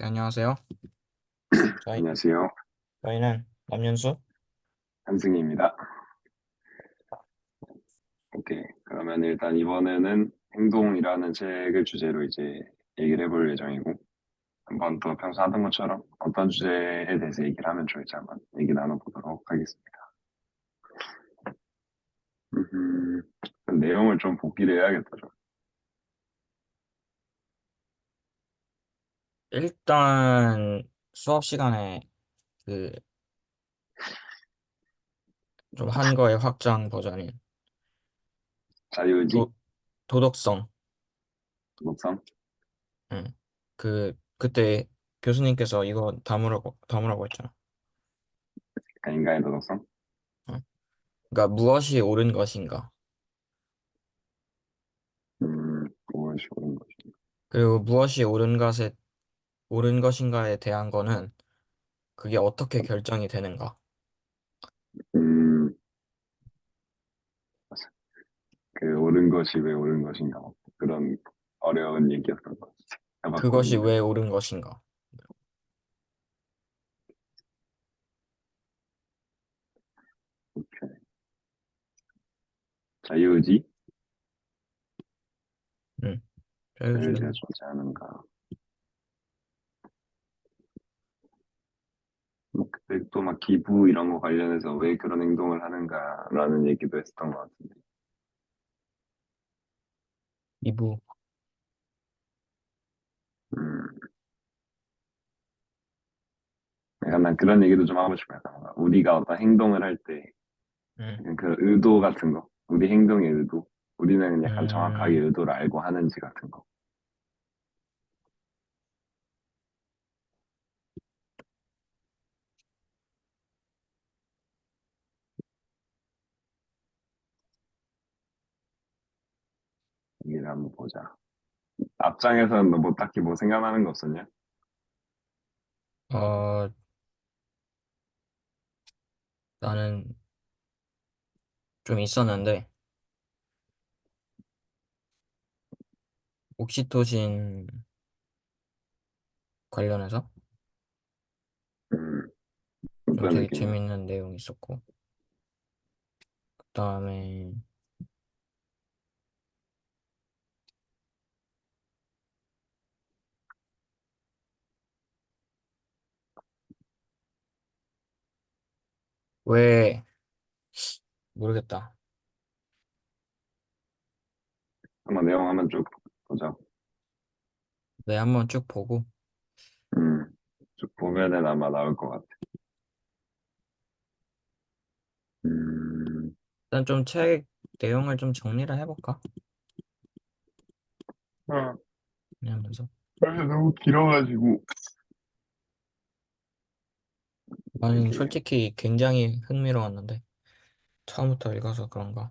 네, 안녕하세요. 저희, 안녕하세요. 저희는 남연수? 한승희입니다. 오케이. 그러면 일단 이번에는 행동이라는 책을 주제로 이제 얘기를 해볼 예정이고, 한번 또 평소 하던 것처럼 어떤 주제에 대해서 얘기를 하면 좋을지 한번 얘기 나눠보도록 하겠습니다. 음, 내용을 좀 복기를 해야겠다, 좀. 일단 수업 시간에 그 좀 한 거의 확장 버전인 자유의지? 도덕성. 도덕성? 응. 그때 교수님께서 이거 담으라고 했잖아. 그러니까 인간의 도덕성? 응. 그러니까 무엇이 옳은 것인가? 무엇이 옳은 것인가? 그리고 무엇이 옳은 것인가에 대한 거는 그게 어떻게 결정이 되는가? 음, 그 옳은 것이 왜 옳은 것인가? 뭐 그런 어려운 얘기였던 것 같아요. 그것이 해봤거든요. 왜 옳은 것인가? 오케이. 자유의지? 응. 자유의지가 자유주는 존재하는가? 그때 또 막 기부 이런 거 관련해서 왜 그런 행동을 하는가라는 얘기도 했었던 것 같은데. 이부. 음, 약간 난 그런 얘기도 좀 하고 싶어요. 약간 뭔가 우리가 어떤 행동을 할 때, 응. 약간 그 의도 같은 거, 우리 행동의 의도, 우리는 약간 정확하게 음, 의도를 알고 하는지 같은 거. 얘기를 한번 보자. 앞장에서는 너 뭐 딱히 뭐 생각나는 거 없었냐? 어, 나는 좀 있었는데, 옥시토신 관련해서 음, 좀 어떤 되게 느낌이야? 재밌는 내용이 있었고, 그다음에 왜 모르겠다. 한번 내용 한번 쭉 보자. 네, 한번 쭉 보고 음, 쭉 보면은 아마 나올 것 같아. 음, 일단 좀 책 내용을 좀 정리를 해볼까? 아, 하면서 사실 너무 길어가지고. 나는 이게 솔직히 굉장히 흥미로웠는데 처음부터 읽어서 그런가?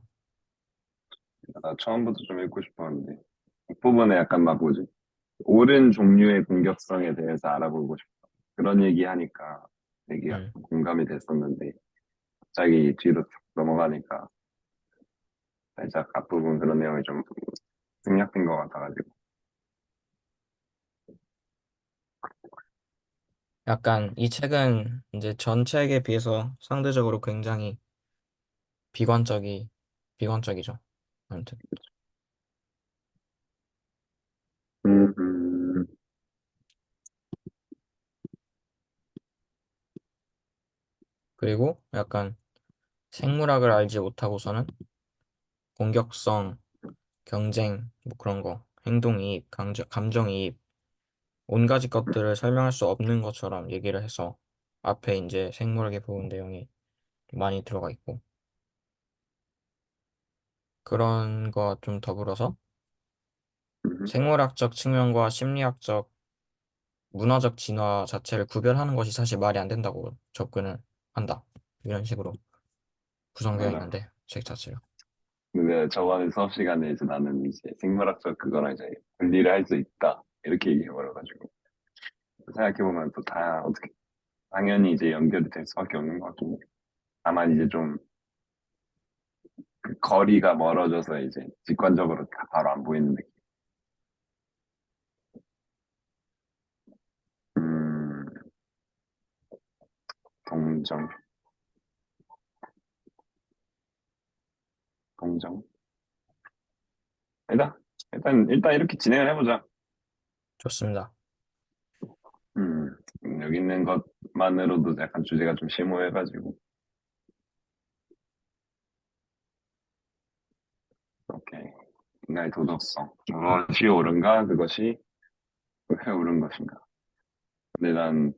나 처음부터 좀 읽고 싶었는데 앞부분에 약간 막 뭐지? 옳은 종류의 공격성에 대해서 알아보고 싶어. 그런 얘기 하니까 되게 응. 약간 공감이 됐었는데 갑자기 뒤로 쭉 넘어가니까 살짝 앞부분 그런 내용이 좀 생략된 것 같아가지고. 약간 이 책은 이제 전 책에 비해서 상대적으로 굉장히 비관적이 비관적이죠. 아무튼 음, 음, 그리고 약간 생물학을 알지 못하고서는 공격성, 경쟁, 뭐 그런 거, 행동이입, 감정이입, 온 가지 것들을 설명할 수 없는 것처럼 얘기를 해서 앞에 이제 생물학의 부분 내용이 많이 들어가 있고 그런 거 좀 더불어서 음. 생물학적 측면과 심리학적, 문화적 진화 자체를 구별하는 것이 사실 말이 안 된다고 접근을 한다. 이런 식으로 구성되어 맞아. 있는데 책 자체가. 근데 저번에 수업 시간에 이제 나는 이제 생물학적 그거랑 이제 분리를 할 수 있다 이렇게 얘기해버려가지고 생각해보면 또 다 어떻게 당연히 이제 연결이 될 수밖에 없는 것 같긴 해. 다만 이제 좀 그 거리가 멀어져서 이제 직관적으로 다 바로 안 보이는 느낌. 공정, 공정. 일단 이렇게 진행을 해보자. 좋습니다. 여기 있는 것만으로도 약간 주제가 좀 심오해가지고. 오케이. 인간의 도덕성. 무엇이 옳은가? 그것이 왜 옳은 것인가? 근데 난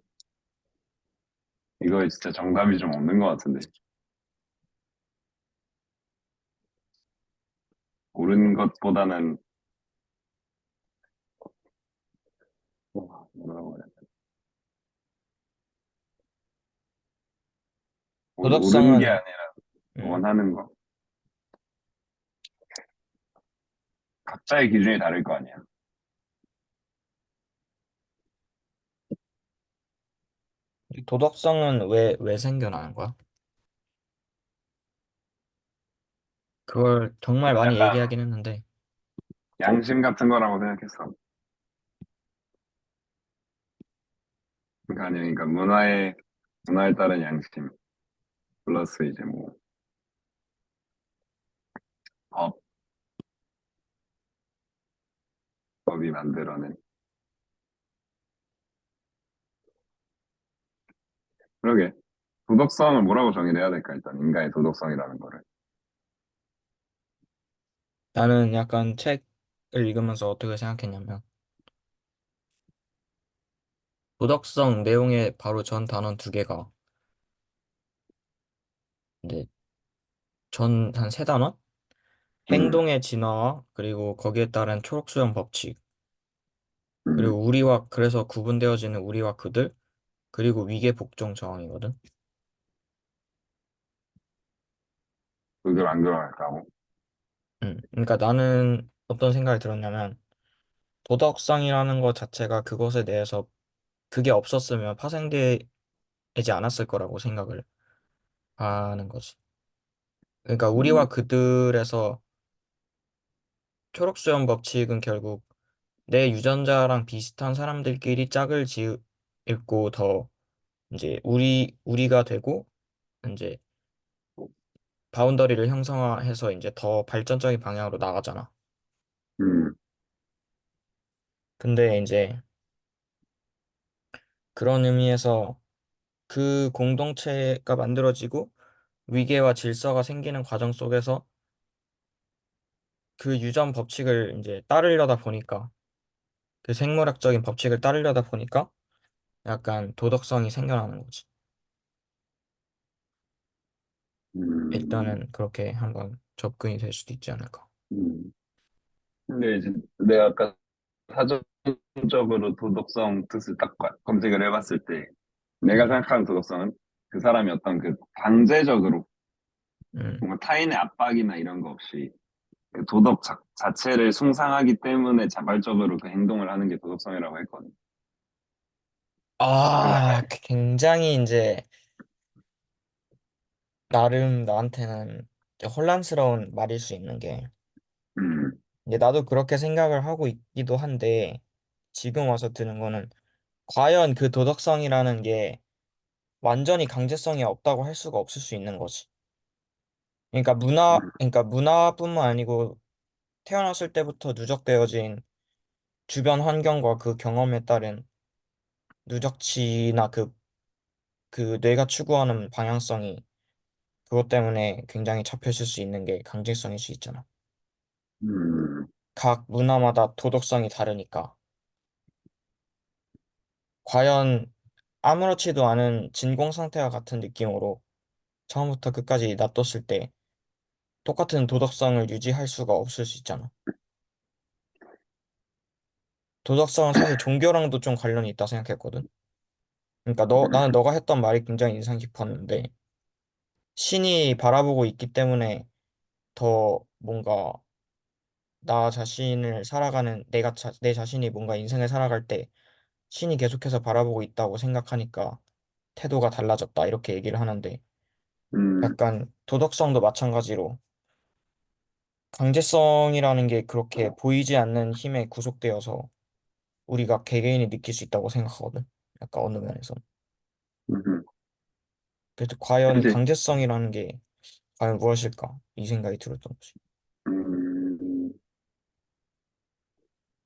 이거에 진짜 정답이 좀 없는 것 같은데. 옳은 것보다는, 뭐라고 해야 돼? 옳은 게 도덕성은, 아니라 음, 원하는 거. 각자의 기준이 다를 거 아니야. 도덕성은 왜 생겨나는 거야? 그걸 정말 저는 많이 약간 얘기하긴 했는데, 양심 같은 거라고 생각했어. 그러니까 아니, 그러니까 문화에 따른 양심. 플러스 이제 뭐, 법, 법이 만들어낸. 그러게. 도덕성을 뭐라고 정의를 해야 될까, 일단. 인간의 도덕성이라는 거를. 나는 약간 책을 읽으면서 어떻게 생각했냐면, 도덕성 내용의 바로 전 단원 두 개가, 이제 전 한 세 단원? 음, 행동의 진화와, 그리고 거기에 따른 초록수염 법칙, 음. 그리고 그래서 구분되어지는 우리와 그들, 그리고 위계 복종 저항이거든. 그걸 안 들어갈까고. 그러니까 나는 어떤 생각이 들었냐면, 도덕성이라는 것 자체가 그것에 대해서 그게 없었으면 파생되지 않았을 거라고 생각을 하는 거지. 그러니까 음, 우리와 그들에서 초록수염 법칙은 결국 내 유전자랑 비슷한 사람들끼리 짝을 짓고 더 이제 우리가 되고 이제 바운더리를 형성해서 이제 더 발전적인 방향으로 나가잖아. 음, 근데 이제 그런 의미에서 그 공동체가 만들어지고 위계와 질서가 생기는 과정 속에서 그 유전 법칙을 이제 따르려다 보니까 그 생물학적인 법칙을 따르려다 보니까 약간 도덕성이 생겨나는 거지. 음, 일단은 그렇게 한번 접근이 될 수도 있지 않을까. 음. 근데 이제 내가 아까 사전적으로 도덕성 뜻을 딱 검색을 해봤을 때 내가 음, 생각하는 도덕성은 그 사람이 어떤 그 강제적으로 음. 뭔가 타인의 압박이나 이런 거 없이 그 도덕 자체를 숭상하기 때문에 자발적으로 그 행동을 하는 게 도덕성이라고 했거든. 그래서 아, 굉장히 이제 나름 나한테는 이제 혼란스러운 말일 수 있는 게 음, 이제 나도 그렇게 생각을 하고 있기도 한데 지금 와서 드는 거는 과연 그 도덕성이라는 게 완전히 강제성이 없다고 할 수가 없을 수 있는 거지. 그러니까 문화뿐만 아니고 태어났을 때부터 누적되어진 주변 환경과 그 경험에 따른 누적치나 그 뇌가 추구하는 방향성이 그것 때문에 굉장히 잡혀질 수 있는 게 강제성일 수 있잖아. 음, 각 문화마다 도덕성이 다르니까. 과연 아무렇지도 않은 진공 상태와 같은 느낌으로 처음부터 끝까지 놔뒀을 때 똑같은 도덕성을 유지할 수가 없을 수 있잖아. 도덕성은 사실 종교랑도 좀 관련이 있다 생각했거든. 그러니까 나는 너가 했던 말이 굉장히 인상 깊었는데 신이 바라보고 있기 때문에 더 뭔가 나 자신을 살아가는 내 자신이 뭔가 인생을 살아갈 때 신이 계속해서 바라보고 있다고 생각하니까 태도가 달라졌다 이렇게 얘기를 하는데 음, 약간 도덕성도 마찬가지로 강제성이라는 게 그렇게 보이지 않는 힘에 구속되어서 우리가 개개인이 느낄 수 있다고 생각하거든. 약간 어느 면에서. 음. 그래서 과연 이제, 강제성이라는 게 과연 무엇일까? 이 생각이 들었던 거지. 음,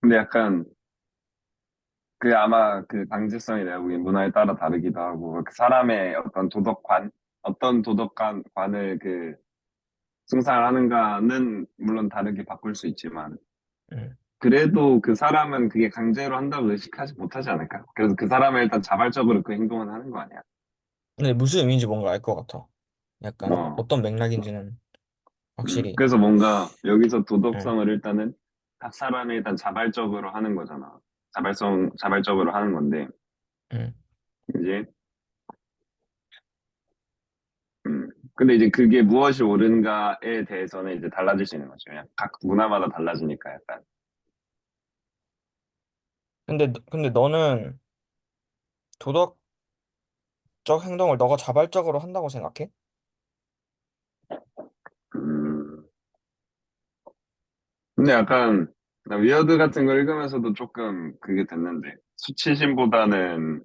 근데 약간, 그 아마 그 강제성이 내가 보기엔 문화에 따라 다르기도 하고, 그 사람의 어떤 도덕관, 어떤 도덕관을 그 승사하는가는 물론 다르게 바꿀 수 있지만, 음. 그래도 그 사람은 그게 강제로 한다고 의식하지 못하지 않을까? 그래서 그 사람은 일단 자발적으로 그 행동을 하는 거 아니야? 근데 무슨 의미인지 뭔가 알 것 같아. 약간 어. 어떤 맥락인지는 확실히. 그래서 뭔가 여기서 응, 도덕성을 일단은 각 사람이 일단 자발적으로 하는 거잖아. 자발적으로 하는 건데, 응. 이제, 근데 이제 그게 무엇이 옳은가에 대해서는 이제 달라질 수 있는 거죠. 그냥 각 문화마다 달라지니까 약간. 근데 너는 도덕적 행동을 너가 자발적으로 한다고 생각해? 음, 근데 약간, 나 위어드 같은 걸 읽으면서도 조금 그게 됐는데, 수치심보다는,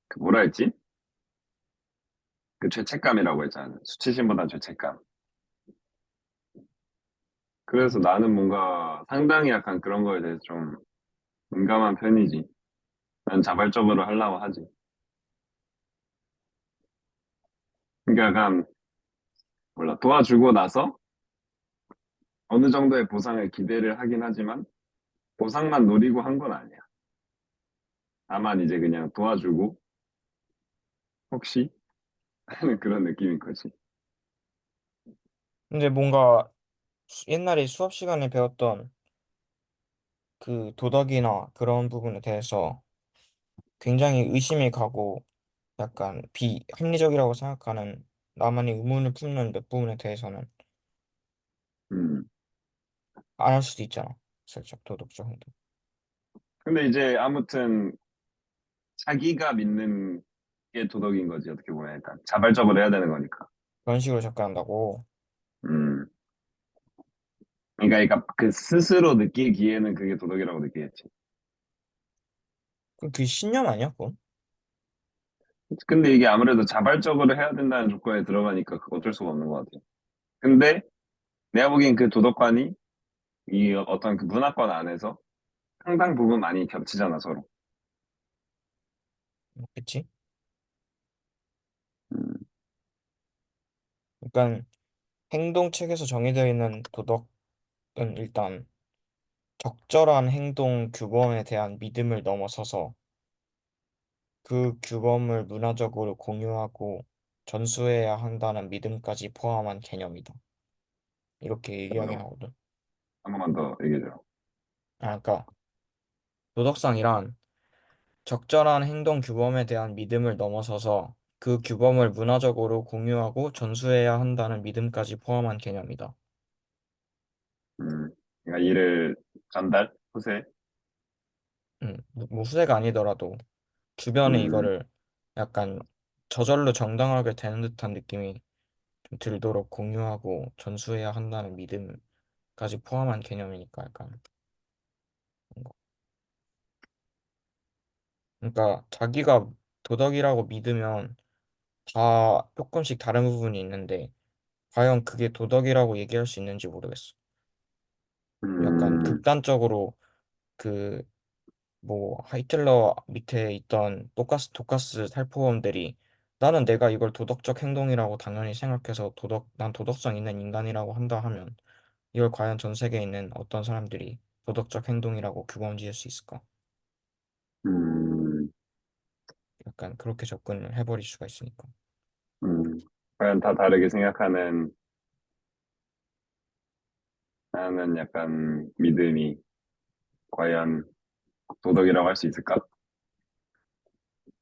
그 뭐라 했지? 그 죄책감이라고 했잖아. 수치심보다 죄책감. 그래서 음. 나는 뭔가 상당히 약간 그런 거에 대해서 좀 민감한 편이지. 난 자발적으로 하려고 하지. 그러니까 약간, 몰라, 도와주고 나서 어느 정도의 보상을 기대를 하긴 하지만, 보상만 노리고 한 건 아니야. 다만 이제 그냥 도와주고, 혹시? 하는 그런 느낌인 거지. 근데 뭔가 옛날에 수업 시간에 배웠던 그 도덕이나 그런 부분에 대해서 굉장히 의심이 가고 약간 비합리적이라고 생각하는 나만의 의문을 품는 몇 부분에 대해서는 음. 안 할 수도 있잖아. 살짝 도덕적 행동. 근데 이제 아무튼 자기가 믿는 게 도덕인 거지, 어떻게 보면 일단. 자발적으로 해야 되는 거니까. 그런 식으로 접근한다고. 음. 그러니까 그 스스로 느끼기에는 그게 도덕이라고 느끼겠지. 그럼 그게 신념 아니야, 그건? 근데 이게 아무래도 자발적으로 해야 된다는 조건에 들어가니까 그거 어쩔 수가 없는 것 같아. 근데 내가 보기엔 그 도덕관이 이 어떤 그 문화권 안에서 상당 부분 많이 겹치잖아, 서로. 그치? 음, 그러니까 행동책에서 정해져 있는 도덕은 일단 적절한 행동 규범에 대한 믿음을 넘어서서 그 규범을 문화적으로 공유하고 전수해야 한다는 믿음까지 포함한 개념이다. 이렇게 얘기하긴 잠깐만, 하거든. 한 번만 더 얘기해줘. 그러니까 도덕성이란 적절한 행동 규범에 대한 믿음을 넘어서서 그 규범을 문화적으로 공유하고 전수해야 한다는 믿음까지 포함한 개념이다. 그러니까 이를 전달, 후세. 뭐 후세가 아니더라도 주변에 음, 이거를 약간 저절로 정당하게 되는 듯한 느낌이 좀 들도록 공유하고 전수해야 한다는 믿음까지 포함한 개념이니까 약간 그런 거. 그러니까 자기가 도덕이라고 믿으면 다 조금씩 다른 부분이 있는데 과연 그게 도덕이라고 얘기할 수 있는지 모르겠어. 약간 음, 극단적으로 그 뭐 히틀러 밑에 있던 도카스 살포범들이 나는 내가 이걸 도덕적 행동이라고 당연히 생각해서 난 도덕성 있는 인간이라고 한다 하면 이걸 과연 전 세계에 있는 어떤 사람들이 도덕적 행동이라고 규범 지을 수 있을까? 음, 약간 그렇게 접근을 해버릴 수가 있으니까. 과연 다 다르게 생각하는 하는 약간 믿음이 과연 도덕이라고 할 수 있을까?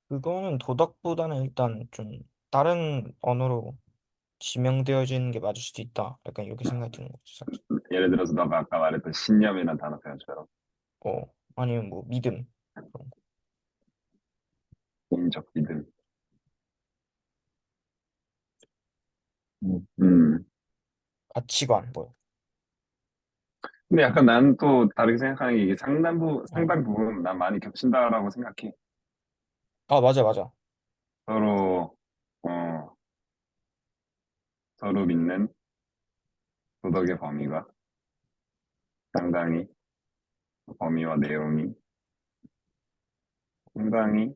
그거는 도덕보다는 일단 좀 다른 언어로 지명되어지는 게 맞을 수도 있다. 약간 이렇게 생각이 드는 거지, 살짝. 예를 들어서 너가 아까 말했던 신념이라는 단어 표현처럼 아니면 뭐 믿음, 그런 거. 개인적 믿음. 음. 가치관, 뭐. 근데 약간 난 또 다르게 생각하는 게 이게 어. 상당 부분 난 많이 겹친다라고 생각해. 아, 맞아, 맞아. 서로, 서로 믿는 도덕의 범위가 상당히 범위와 내용이 상당히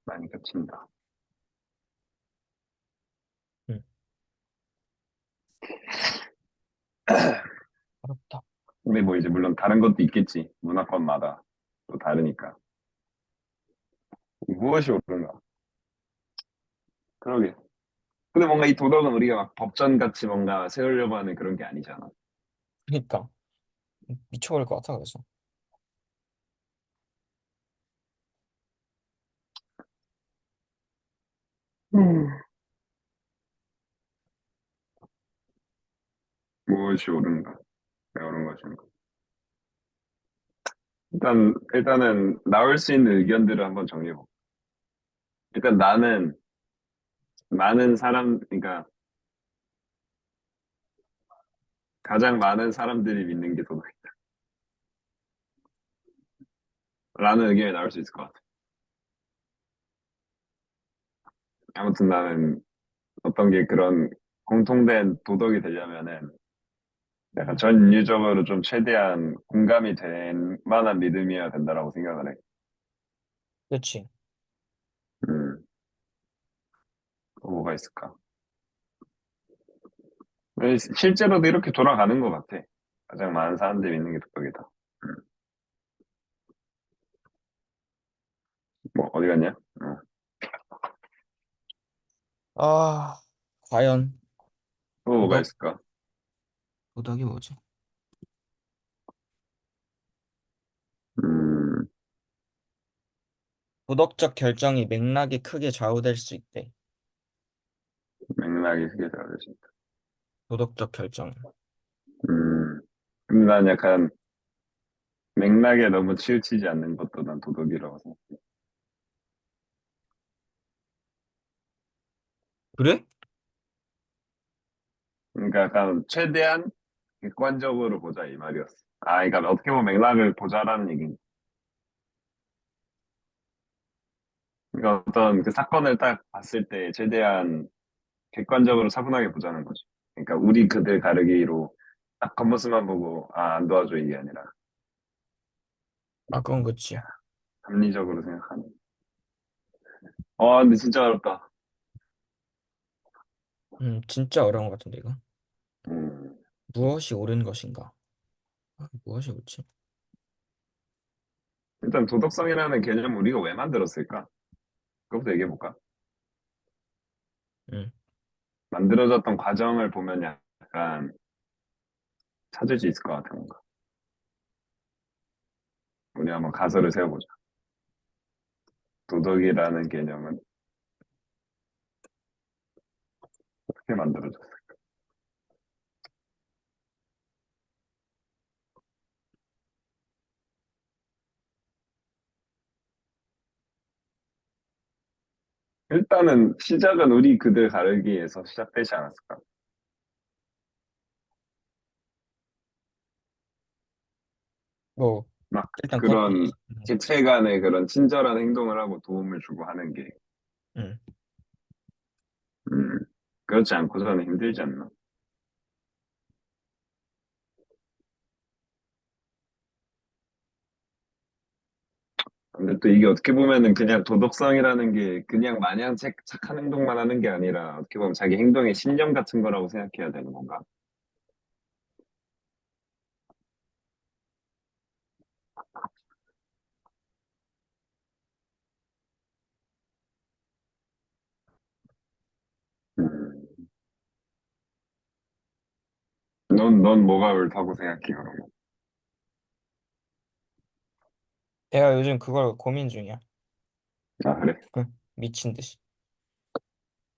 많이 겹친다. 음, 어렵다. 근데 뭐 이제 물론 다른 것도 있겠지. 문화권마다 또 다르니까. 무엇이 옳은가? 그러게. 근데 뭔가 이 도덕은 우리가 막 법전 같이 뭔가 세우려고 하는 그런 게 아니잖아. 그러니까 미쳐버릴 것 같아 그래서. 음. 무엇이 옳은가? 왜 옳은 것인가? 일단은 나올 수 있는 의견들을 한번 정리해볼까? 일단 나는 많은 사람, 그러니까 가장 많은 사람들이 믿는 게 도덕이다. 라는 의견이 나올 수 있을 것 같아. 아무튼 나는 어떤 게 그런 공통된 도덕이 되려면은 약간 전 인류적으로 좀 최대한 공감이 될 만한 믿음이어야 된다라고 생각을 해. 그렇지. 음, 또 뭐가 있을까? 실제로도 이렇게 돌아가는 것 같아. 가장 많은 사람들이 믿는 게 도덕이다. 음, 뭐 어디 갔냐? 아, 과연 또 뭐가 도덕 있을까? 도덕이 뭐지? 음, 도덕적 결정이 맥락이 크게 좌우될 수 있대. 맥락이 크게 다르지. 도덕적 결정. 근데 난 약간 맥락에 너무 치우치지 않는 것도 난 도덕이라고 생각해. 그래? 그러니까 약간 최대한 객관적으로 보자 이 말이었어. 아, 그러니까 어떻게 보면 맥락을 보자라는 얘기. 그러니까 어떤 그 사건을 딱 봤을 때 최대한 객관적으로 차분하게 보자는 거지. 그러니까 우리 그들 가르기로 딱 겉모습만 보고 아, 안 도와줘 이게 아니라 아, 그건 그치. 합리적으로 생각하는. 근데 진짜 어렵다. 진짜 어려운 것 같은데 이거. 음, 무엇이 옳은 것인가? 무엇이 옳지? 일단 도덕성이라는 개념 우리가 왜 만들었을까? 그것부터 얘기해 볼까? 음, 만들어졌던 과정을 보면 약간 찾을 수 있을 것 같아 뭔가. 우리 한번 가설을 세워보자. 도덕이라는 개념은 어떻게 만들어졌어? 일단은 시작은 우리 그들 가르기에서 시작되지 않았을까? 뭐 막 일단 그것도 그런 지체 간의 그런 친절한 행동을 하고 도움을 주고 하는 게, 음, 음, 그렇지 않고서는 힘들지 않나? 근데 또 이게 어떻게 보면은 그냥 도덕성이라는 게 그냥 마냥 착한 행동만 하는 게 아니라 어떻게 보면 자기 행동의 신념 같은 거라고 생각해야 되는 건가? 넌 뭐가 옳다고 생각해, 그러면? 넌 뭐가 옳다고 생각해, 그러면? 내가 요즘 그걸 고민 중이야. 아, 그래? 미친 듯이.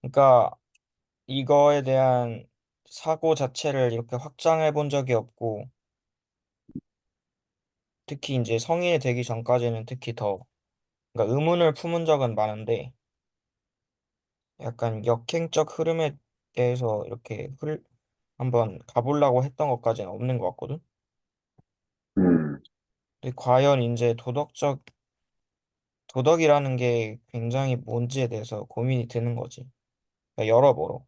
그러니까 이거에 대한 사고 자체를 이렇게 확장해 본 적이 없고, 특히 이제 성인이 되기 전까지는 특히 더, 그러니까 의문을 품은 적은 많은데, 약간 역행적 흐름에 대해서 이렇게 한번 가보려고 했던 것까지는 없는 것 같거든. 음, 근데 과연 이제 도덕이라는 게 굉장히 뭔지에 대해서 고민이 되는 거지. 그러니까 여러모로.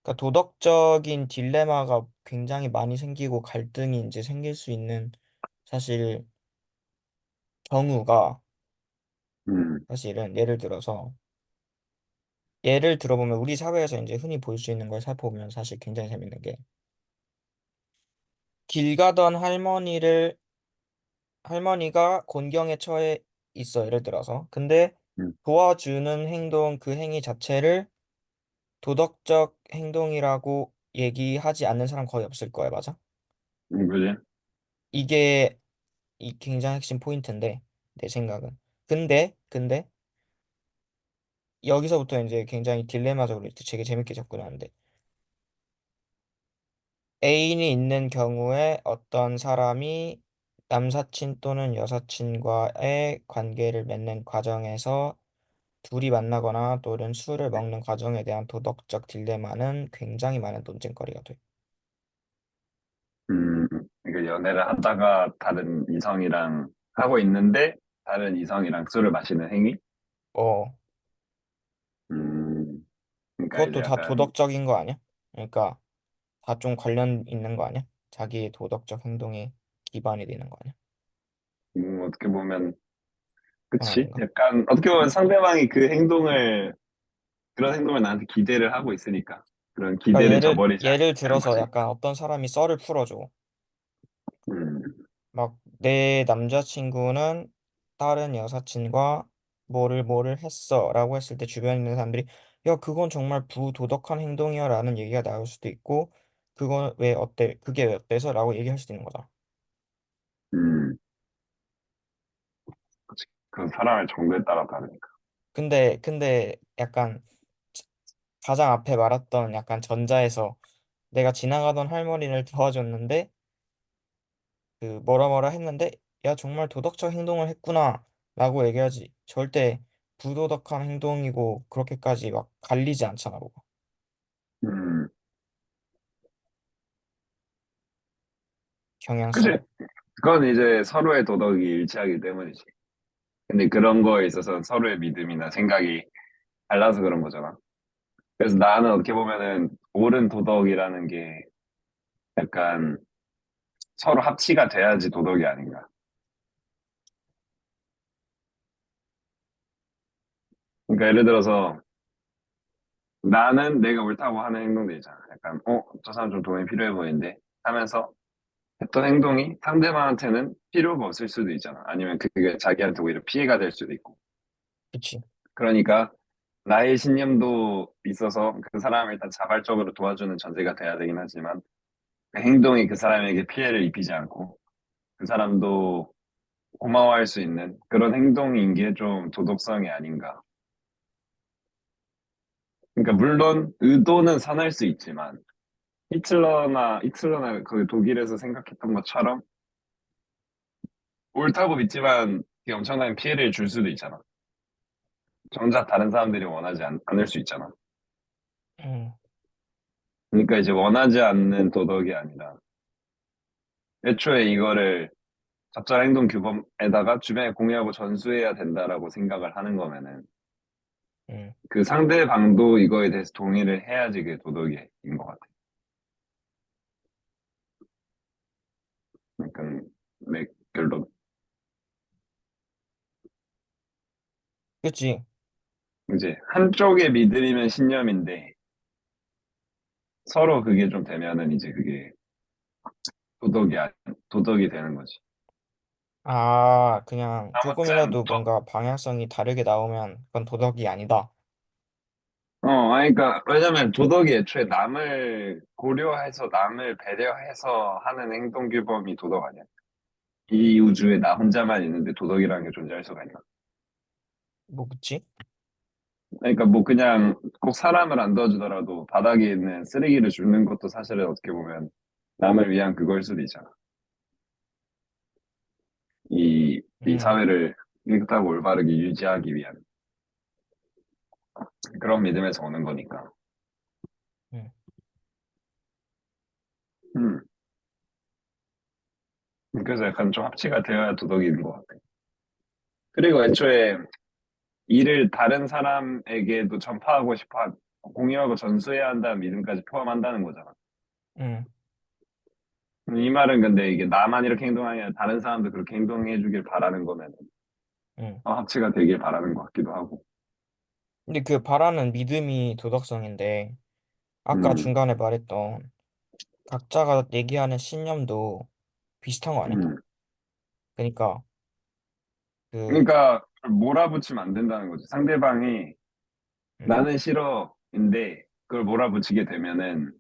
그러니까 도덕적인 딜레마가 굉장히 많이 생기고 갈등이 이제 생길 수 있는 사실 경우가 음, 사실은 예를 들어보면 우리 사회에서 이제 흔히 볼 수 있는 걸 살펴보면 사실 굉장히 재밌는 게 길 가던 할머니가 곤경에 처해 있어, 예를 들어서. 근데 음, 도와주는 행동, 그 행위 자체를 도덕적 행동이라고 얘기하지 않는 사람 거의 없을 거예요, 맞아? 그지? 이게 이 굉장히 핵심 포인트인데, 내 생각은. 근데, 여기서부터 이제 굉장히 딜레마적으로 되게 재밌게 접근하는데, 애인이 있는 경우에 어떤 사람이 남사친 또는 여사친과의 관계를 맺는 과정에서 둘이 만나거나 또는 술을 먹는 과정에 대한 도덕적 딜레마는 굉장히 많은 논쟁거리가 돼. 그러니까 연애를 하다가 다른 이성이랑 하고 있는데 다른 이성이랑 술을 마시는 행위? 어, 음, 그러니까 이제 그것도 다 약간 도덕적인 거 아니야? 그러니까 다 좀 관련 있는 거 아니야? 자기의 도덕적 행동에 기반이 되는 거 아니야? 어떻게 보면 그건 그치? 아닌가? 약간 어떻게 보면 상대방이 그런 행동을 나한테 기대를 하고 있으니까 그런 그러니까 기대를 저버리지 예를 않는 들어서 거지. 약간 어떤 사람이 썰을 풀어줘. 음, 막 내 남자친구는 다른 여사친과 뭐를 했어라고 했을 때 주변에 있는 사람들이 야 그건 정말 부도덕한 행동이야라는 얘기가 나올 수도 있고 그건 왜 어때 그게 왜 어때서라고 얘기할 수도 있는 거잖아. 음, 그치. 그 사람의 정도에 따라 다르니까. 근데 약간 가장 앞에 말했던 약간 전자에서 내가 지나가던 할머니를 도와줬는데 그 뭐라 했는데 야 정말 도덕적 행동을 했구나 라고 얘기하지 절대 부도덕한 행동이고 그렇게까지 막 갈리지 않잖아 뭐가 음, 그치. 경향성이. 그건 이제 서로의 도덕이 일치하기 때문이지. 근데 그런 거에 있어서 서로의 믿음이나 생각이 달라서 그런 거잖아. 그래서 나는 어떻게 보면은 옳은 도덕이라는 게 약간 서로 합치가 돼야지 도덕이 아닌가. 그러니까 예를 들어서 나는 내가 옳다고 하는 행동들 있잖아. 약간, 저 사람 좀 도움이 필요해 보이는데 하면서 했던 행동이 상대방한테는 필요가 없을 수도 있잖아. 아니면 그게 자기한테 오히려 피해가 될 수도 있고. 그치. 그러니까 나의 신념도 있어서 그 사람을 일단 자발적으로 도와주는 전제가 돼야 되긴 하지만 그 행동이 그 사람에게 피해를 입히지 않고 그 사람도 고마워할 수 있는 그런 행동인 게 좀 도덕성이 아닌가. 그러니까 물론 의도는 선할 수 있지만 히틀러나 그 독일에서 생각했던 것처럼 옳다고 믿지만 그게 엄청난 피해를 줄 수도 있잖아. 정작 다른 사람들이 원하지 않을 수 있잖아. 음, 그러니까 이제 원하지 않는 도덕이 아니라 애초에 이거를 적절한 행동 규범에다가 주변에 공유하고 전수해야 된다라고 생각을 하는 거면은 음. 그 상대방도 이거에 대해서 동의를 해야지 그게 도덕인 것 같아. 그러니까 결론. 그치. 이제 한쪽의 믿음이면 신념인데 서로 그게 좀 되면은 이제 그게 도덕이 도덕이 되는 거지. 아 그냥 아무튼 조금이라도 뭔가 방향성이 다르게 나오면 그건 도덕이 아니다. 아니, 그러니까 왜냐면 도덕이 애초에 남을 고려해서 남을 배려해서 하는 행동 규범이 도덕 아니야. 이 우주에 나 혼자만 있는데 도덕이라는 게 존재할 수가 있나? 뭐 그치? 그러니까 뭐 그냥 꼭 사람을 안 도와주더라도 바닥에 있는 쓰레기를 줍는 것도 사실은 어떻게 보면 남을 위한 그걸 수도 있잖아. 이 음, 사회를 깨끗하고 올바르게 유지하기 위한 그런 믿음에서 오는 거니까. 음, 음. 그래서 약간 좀 합치가 되어야 도덕이 있는 것 같아. 그리고 애초에 일을 다른 사람에게도 전파하고 싶어 공유하고 전수해야 한다는 믿음까지 포함한다는 거잖아. 응, 이 말은 근데 이게 나만 이렇게 행동하냐 다른 사람도 그렇게 행동해 주길 바라는 거면 응. 합치가 되길 바라는 것 같기도 하고. 근데 그 바라는 믿음이 도덕성인데, 아까 음, 중간에 말했던 각자가 얘기하는 신념도 비슷한 거 아니야? 음. 그러니까 그, 그러니까 몰아붙이면 안 된다는 거지. 상대방이 응, 나는 싫어인데 그걸 몰아붙이게 되면은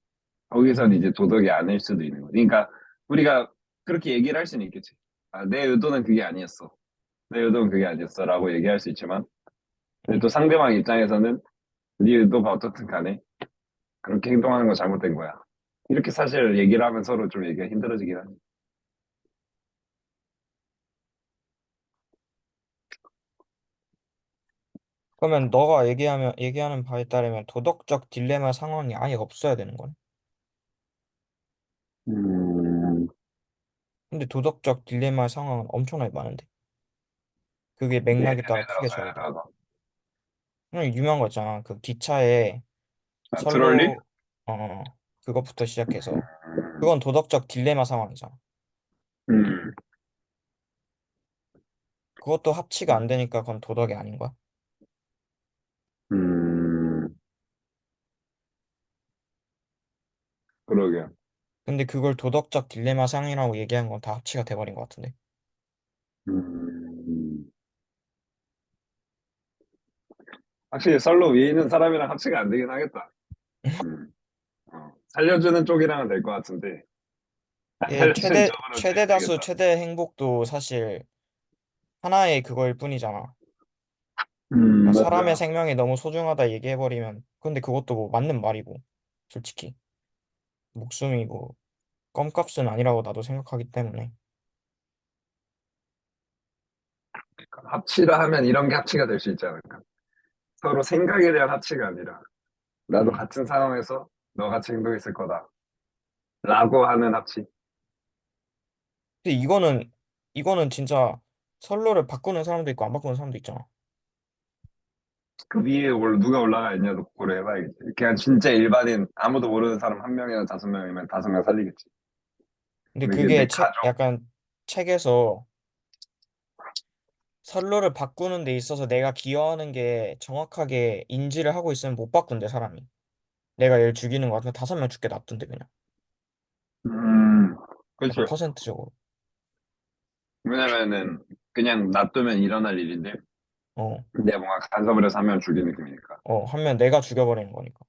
거기선 응, 이제 도덕이 아닐 수도 있는 거지. 그러니까 우리가 그렇게 얘기를 할 수는 있겠지. 아, 내 의도는 그게 아니었어. 내 의도는 그게 아니었어라고 얘기할 수 있지만, 근데 응. 또 상대방 입장에서는 네 의도가 어떻든 간에 그렇게 행동하는 거 잘못된 거야. 이렇게 사실 얘기를 하면 서로 좀 얘기가 힘들어지긴 하지. 그러면 너가 얘기하는 바에 따르면 도덕적 딜레마 상황이 아예 없어야 되는 거네. 음, 근데 도덕적 딜레마 상황은 엄청나게 많은데. 그게 예를 맥락에 따라 크게 들어서 예를 좌우돼. 들어서 그냥 유명한 거 있잖아. 그 기차에 아, 트롤리? 선로, 그것부터 시작해서. 음, 그건 도덕적 딜레마 상황이잖아. 음, 그것도 합치가 안 되니까 그건 도덕이 아닌 거야. 음, 그러게. 근데 그걸 도덕적 딜레마 상이라고 얘기한 건 다 합치가 돼버린 것 같은데. 음, 확실히 썰로 위에 있는 사람이랑 합치가 안 되긴 하겠다. 음, 살려주는 쪽이랑은 될 것 같은데, 안 예, 살려주는 쪽으로는 최대 안 다수, 되겠다. 최대 행복도 사실 하나의 그거일 뿐이잖아. 그러니까 사람의 맞아. 생명이 너무 소중하다 얘기해버리면, 근데 그것도 뭐 맞는 말이고, 솔직히. 목숨이고, 껌값은 아니라고 나도 생각하기 때문에. 합치라 하면 이런 게 합치가 될 수 있지 않을까? 서로 생각에 대한 합치가 아니라, 나도 음. 같은 상황에서 너같이 행동했을 거다. 라고 하는 합치. 근데 이거는 진짜 선로를 바꾸는 사람도 있고, 안 바꾸는 사람도 있잖아. 그 위에 누가 올라가 있냐도 고려해봐야겠지. 그냥 진짜 일반인, 아무도 모르는 사람 한 명이나 다섯 명이면 다섯 명 살리겠지. 근데 근데 그게 내 그게 가족. 약간 책에서 선로를 바꾸는 데 있어서 내가 기여하는 게 정확하게 인지를 하고 있으면 못 바꾼대, 사람이. 내가 얘를 죽이는 거 같으면 5명 죽게 놔둔대, 그냥. 음, 약간 그렇죠. 퍼센트적으로. 왜냐면은, 그냥 놔두면 일어날 일인데, 어, 내가 뭔가 간섭을 해서 한 명 죽이는 느낌이니까. 하면 내가 죽여버리는 거니까.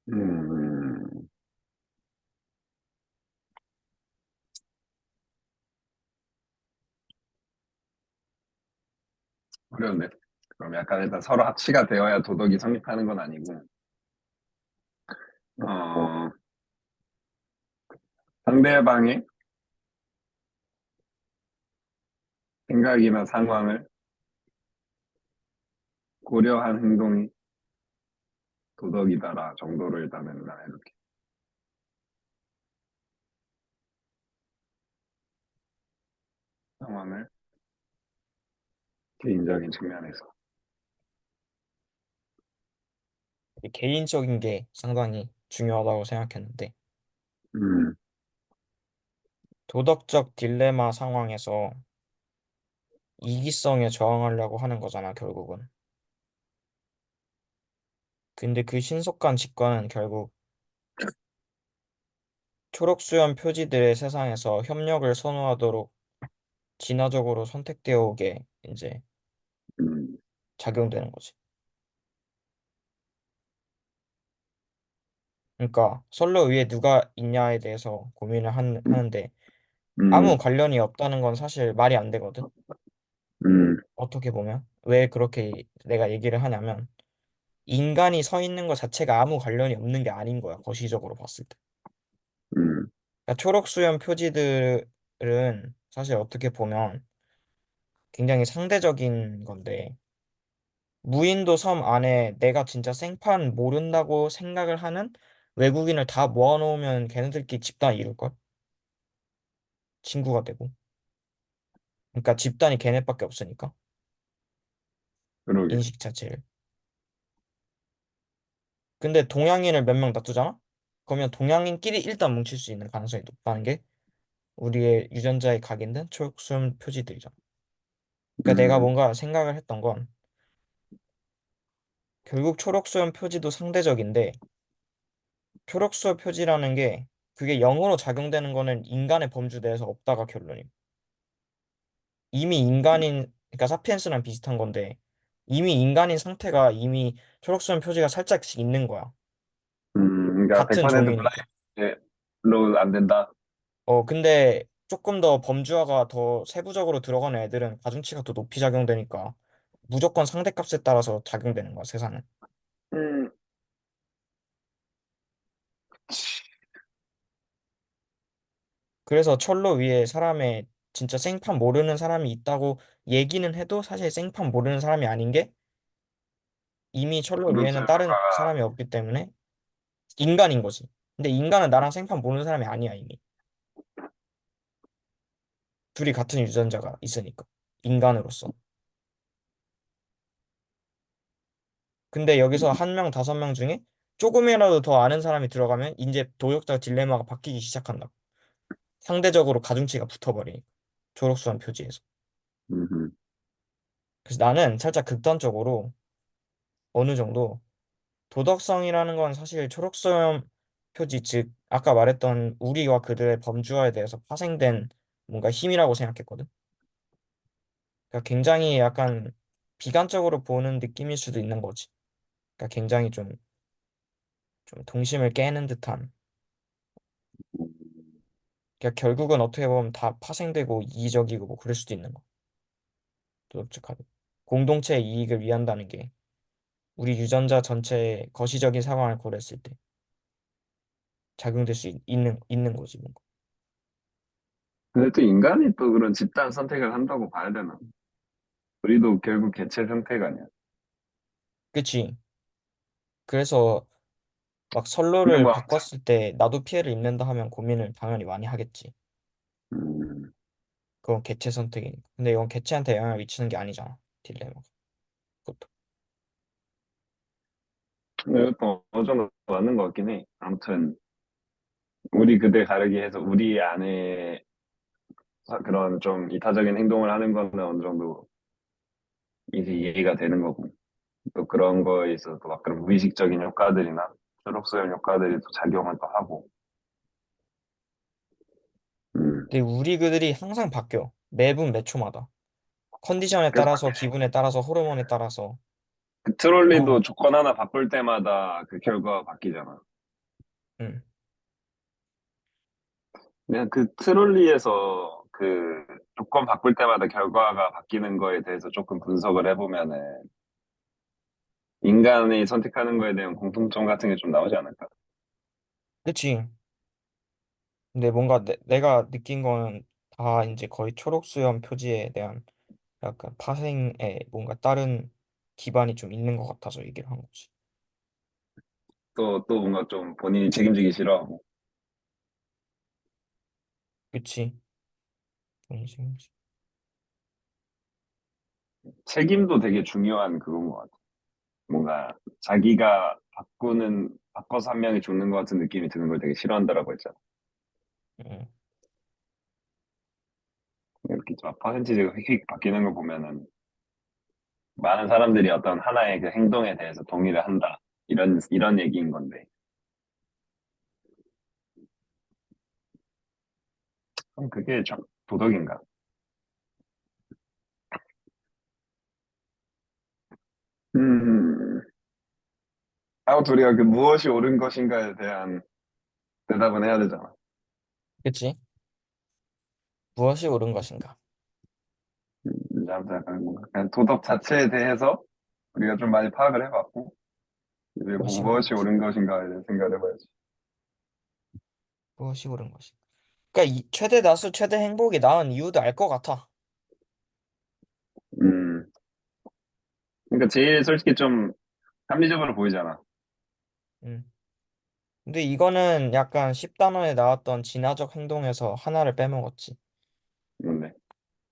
음, 어려운데. 그럼 약간 일단 서로 합치가 되어야 도덕이 성립하는 건 아니고, 어, 상대방의 생각이나 상황을 고려한 행동이 도덕이다라 정도로 일단은 나 이렇게 상황을 개인적인 측면에서. 이 개인적인 게 상당히 중요하다고 생각했는데, 음, 도덕적 딜레마 상황에서 이기성에 저항하려고 하는 거잖아, 결국은. 근데 그 신속한 직관은 결국 초록수염 표지들의 세상에서 협력을 선호하도록 진화적으로 선택되어 오게 이제 음, 작용되는 거지. 그러니까 선로 위에 누가 있냐에 대해서 고민을 하는데 아무 음, 관련이 없다는 건 사실 말이 안 되거든. 음, 어떻게 보면 왜 그렇게 내가 얘기를 하냐면 인간이 서 있는 것 자체가 아무 관련이 없는 게 아닌 거야. 거시적으로 봤을 때. 음, 그러니까 초록수염 표지들은 사실 어떻게 보면 굉장히 상대적인 건데 무인도 섬 안에 내가 진짜 생판 모른다고 생각을 하는 외국인을 다 모아놓으면 걔네들끼리 집단 이룰걸? 친구가 되고. 그러니까 집단이 걔네밖에 없으니까 그러게. 인식 자체를. 근데 동양인을 몇 명 놔두잖아? 그러면 동양인끼리 일단 뭉칠 수 있는 가능성이 높다는 게 우리의 유전자에 각인된 초록수염 표지들이잖아. 그러니까 내가 음, 뭔가 생각을 했던 건 결국 초록수염 표지도 상대적인데 초록수염 표지라는 게 그게 영으로 작용되는 거는 인간의 범주 내에서 없다가 결론임. 이미 인간인 그러니까 사피엔스랑 비슷한 건데 이미 인간인 상태가 이미 초록수염 표지가 살짝씩 있는 거야. 그러니까 같은 100% 종이니까. 블라인드로 안 된다. 근데 조금 더 범주화가 더 세부적으로 들어가는 애들은 가중치가 더 높이 작용되니까 무조건 상대값에 따라서 작용되는 거야, 세상은. 음, 그래서 철로 위에 사람의 진짜 생판 모르는 사람이 있다고 얘기는 해도 사실 생판 모르는 사람이 아닌 게 이미 철로 위에는 그렇죠. 다른 사람이 없기 때문에 인간인 거지. 근데 인간은 나랑 생판 모르는 사람이 아니야, 이미. 둘이 같은 유전자가 있으니까. 인간으로서. 근데 여기서 한 명, 다섯 명 중에 조금이라도 더 아는 사람이 들어가면 이제 도덕적 딜레마가 바뀌기 시작한다. 상대적으로 가중치가 붙어버리니까. 초록수한 표지에서. 음, 그래서 나는 살짝 극단적으로 어느 정도 도덕성이라는 건 사실 초록수염 표지, 즉 아까 말했던 우리와 그들의 범주화에 대해서 파생된 뭔가 힘이라고 생각했거든. 그러니까 굉장히 약간 비관적으로 보는 느낌일 수도 있는 거지. 그러니까 굉장히 좀 동심을 깨는 듯한. 음. 그러니까 결국은 어떻게 보면 다 파생되고 이기적이고 뭐 그럴 수도 있는 거. 도덕적하게. 공동체의 이익을 위한다는 게 우리 유전자 전체의 거시적인 상황을 고려했을 때 작용될 수 있는 거지, 뭔가. 근데 또 인간이 또 그런 집단 선택을 한다고 봐야 되나? 우리도 결국 개체 선택 아니야. 그치? 그래서 막 근데 선로를 뭐, 바꿨을 때 나도 피해를 입는다 하면 고민을 당연히 많이 하겠지. 음, 그건 개체 선택이니까. 근데 이건 개체한테 영향을 미치는 게 아니잖아. 딜레마가. 그것도. 근데 이것도 어느 정도 맞는 것 같긴 해. 아무튼, 우리 그들 가르기 해서 우리 안에 그런 좀 이타적인 행동을 하는 거는 어느 정도 이제 이해가 되는 거고. 또 그런 거에 있어서 막 그런 무의식적인 효과들이나 초록소열 효과들이 또 작용을 또 하고. 음. 근데 우리 그들이 항상 바뀌어. 매분 몇 초마다. 컨디션에 계속 따라서, 바뀌네. 기분에 따라서, 호르몬에 따라서. 그 트롤리도 아, 조건 하나 바꿀 때마다 그 결과가 바뀌잖아. 응. 그냥 그 트롤리에서 그 조건 바꿀 때마다 결과가 바뀌는 거에 대해서 조금 분석을 해보면은 인간이 선택하는 거에 대한 공통점 같은 게 좀 나오지 않을까? 그치? 근데 뭔가 내가 느낀 거는 다 이제 거의 초록수염 표지에 대한 약간 파생에 뭔가 다른 기반이 좀 있는 것 같아서 얘기를 한 거지. 또 뭔가 좀 본인이 책임지기 싫어하고 그치? 동심지. 책임도 되게 중요한 그건 것 같아. 뭔가 자기가 바꿔서 한 명이 죽는 것 같은 느낌이 드는 걸 되게 싫어한다라고 했잖아. 응. 이렇게 막 퍼센티지가 휙휙 바뀌는 거 보면은 많은 사람들이 어떤 하나의 그 행동에 대해서 동의를 한다. 이런 얘기인 건데. 그럼 그게 참 도덕인가? 음, 아무튼 우리가 그 무엇이 옳은 것인가에 대한 대답은 해야 되잖아. 그치? 무엇이 옳은 것인가? 아무튼 약간 뭔가 그냥 도덕 자체에 대해서 우리가 좀 많이 파악을 해봤고, 이제 뭐 무엇이 옳은 무엇이 것인가? 옳은 것인가에 대해 생각을 해봐야지. 무엇이 옳은 것인가? 그러니까 이 최대 다수 최대 행복이 나은 이유도 알 것 같아. 음, 그러니까 제일 솔직히 좀 합리적으로 보이잖아. 음. 근데 이거는 약간 10단원에 나왔던 진화적 행동에서 하나를 빼먹었지. 근데,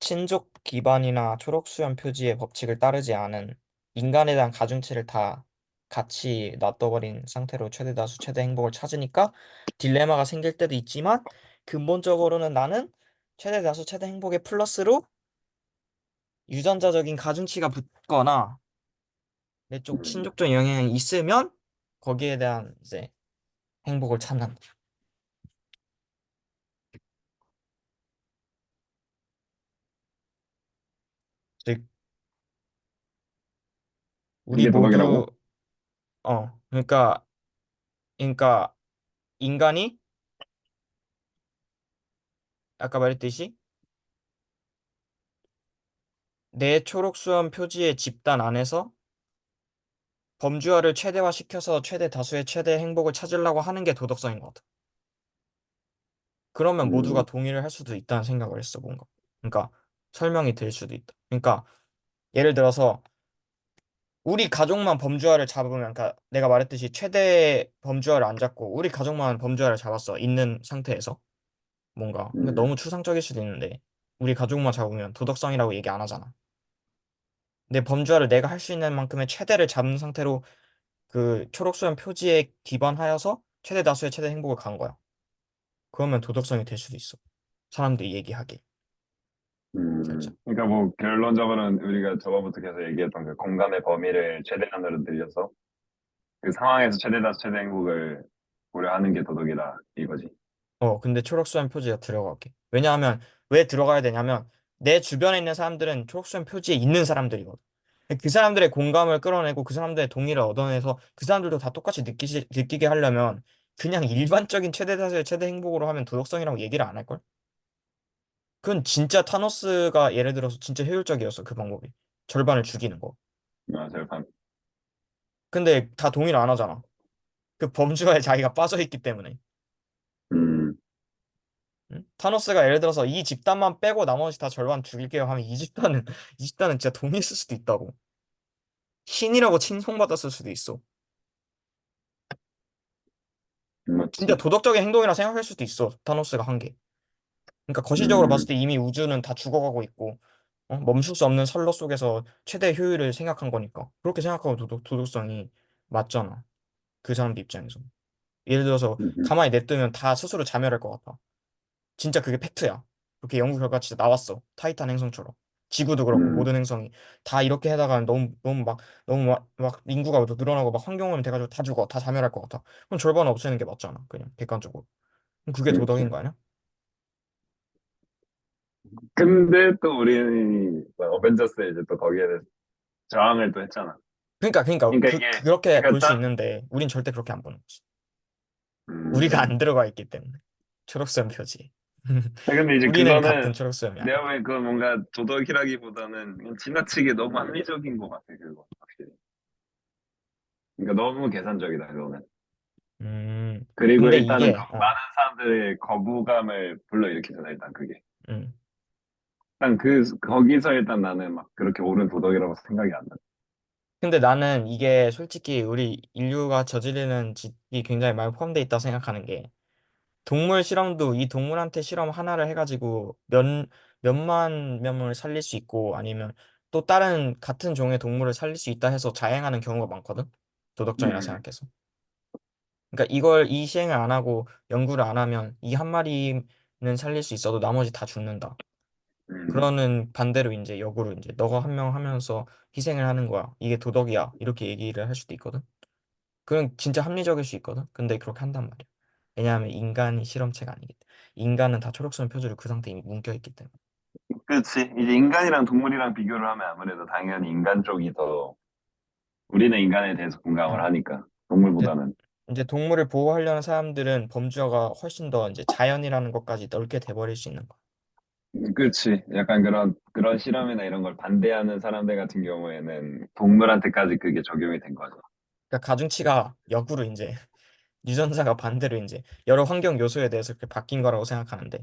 친족 기반이나 초록수염 표지의 법칙을 따르지 않은 인간에 대한 가중치를 다 같이 놔둬버린 상태로 최대 다수 최대 행복을 찾으니까 딜레마가 생길 때도 있지만 근본적으로는 나는 최대 다수 최대 행복의 플러스로 유전자적인 가중치가 붙거나 내 쪽 음, 친족적 영향이 있으면 거기에 대한 이제 행복을 찾는. 즉 우리 이게 모두 도덕이라고? 그러니까 인간이 아까 말했듯이 내 초록수염 표지의 집단 안에서 범주화를 최대화시켜서 최대 다수의 최대 행복을 찾으려고 하는 게 도덕성인 것 같아. 그러면 모두가 음, 동의를 할 수도 있다는 생각을 했어, 뭔가. 그러니까 설명이 될 수도 있다. 그러니까 예를 들어서 우리 가족만 범주화를 잡으면, 그러니까 내가 말했듯이 최대 범주화를 안 잡고 우리 가족만 범주화를 잡았어. 있는 상태에서 뭔가. 그러니까 음, 너무 추상적일 수도 있는데 우리 가족만 잡으면 도덕성이라고 얘기 안 하잖아. 내 범주화를 내가 할 수 있는 만큼의 최대를 잡은 상태로 그 초록수염 표지에 기반하여서 최대 다수의 최대 행복을 간 거야. 그러면 도덕성이 될 수도 있어. 사람들이 얘기하기 살짝. 그러니까 뭐 결론적으로는 우리가 저번부터 계속 얘기했던 그 공간의 범위를 최대한으로 늘려서 그 상황에서 최대 다수 최대 행복을 고려하는 게 도덕이다 이거지. 근데 초록수염 표지가 들어갈게. 왜냐하면 왜 들어가야 되냐면 내 주변에 있는 사람들은 초록수염 표지에 있는 사람들이거든. 그 사람들의 공감을 끌어내고 그 사람들의 동의를 얻어내서 그 사람들도 다 똑같이 느끼게 하려면 그냥 일반적인 최대 다수의 최대 행복으로 하면 도덕성이라고 얘기를 안 할걸? 그건 진짜 타노스가 예를 들어서 진짜 효율적이었어, 그 방법이. 절반을 죽이는 거. 절판. 근데 다 동의를 안 하잖아. 그 범주에 자기가 빠져 있기 때문에. 음, 응? 타노스가 예를 들어서 이 집단만 빼고 나머지 다 절반 죽일게요 하면 이 집단은 이 집단은 진짜 동의했을 수도 있다고. 신이라고 칭송받았을 수도 있어. 진짜 맞지. 도덕적인 행동이라 생각할 수도 있어. 타노스가 한 게. 그러니까 거시적으로 봤을 음, 때 이미 우주는 다 죽어가고 있고 멈출 수 없는 선로 속에서 최대 효율을 생각한 거니까. 그렇게 생각하고 도덕성이 맞잖아. 그 사람들 입장에서. 예를 들어서 음, 가만히 냅두면 다 스스로 자멸할 것 같아. 진짜 그게 팩트야. 그렇게 연구 결과 진짜 나왔어. 타이탄 행성처럼. 지구도 그렇고 음, 모든 행성이 다 이렇게 하다가 너무 막 인구가 더 늘어나고 막 환경오염 돼가지고 다 죽어. 다 자멸할 것 같아. 그럼 절반 없애는 게 맞잖아. 그냥 객관적으로. 그럼 그게 도덕인 그렇지. 거 아니야? 근데 또 우리는 뭐 어벤져스에 이제 또 거기에 대해서 저항을 또 했잖아. 그러니까 그러니까 이게 그렇게 볼 그러니까 수 딱 있는데 우린 절대 그렇게 안 보는 거지. 우리가 음. 안 들어가 있기 때문에. 초록선 표지. 근데 이제 우리는 같은 그거는 초록선이 아니야. 내가 보기엔 그건 뭔가 도덕이라기보다는 그냥 지나치게 너무 합리적인 것 같아 그거 확실히. 그러니까 너무 계산적이다 그거는. 그리고 근데 일단은 그 이게 많은 사람들의 거부감을 불러일으키잖아 일단 그게. 음. 일단 그 거기서 일단 나는 막 그렇게 옳은 도덕이라고 생각이 안 나. 근데 나는 이게 솔직히 우리 인류가 저지르는 짓이 굉장히 많이 포함되어 있다고 생각하는 게 동물 실험도 이 동물한테 실험 하나를 해가지고 몇만 명을 살릴 수 있고 아니면 또 다른 같은 종의 동물을 살릴 수 있다 해서 자행하는 경우가 많거든. 도덕적이라 음, 생각해서. 그러니까 이걸 이 시행을 안 하고 연구를 안 하면 이 한 마리는 살릴 수 있어도 나머지 다 죽는다. 음, 그러는 반대로 이제 역으로 이제 너가 한 명 하면서 희생을 하는 거야. 이게 도덕이야. 이렇게 얘기를 할 수도 있거든. 그건 진짜 합리적일 수 있거든. 근데 그렇게 한단 말이야. 왜냐하면 인간이 실험체가 아니기 때문에. 인간은 다 초록선 표지로 그 상태에 이미 묶여있기 때문에. 그렇지. 이제 인간이랑 동물이랑 비교를 하면 아무래도 당연히 인간 쪽이 더 우리는 인간에 대해서 공감을 어. 하니까 이제, 동물보다는. 이제 동물을 보호하려는 사람들은 범주가 훨씬 더 이제 자연이라는 것까지 넓게 돼버릴 수 있는 거야. 그렇지. 약간 그런 실험이나 이런 걸 반대하는 사람들 같은 경우에는 동물한테까지 그게 적용이 된 거죠. 그러니까 가중치가 역으로 이제 유전자가 반대로 이제 여러 환경 요소에 대해서 그렇게 바뀐 거라고 생각하는데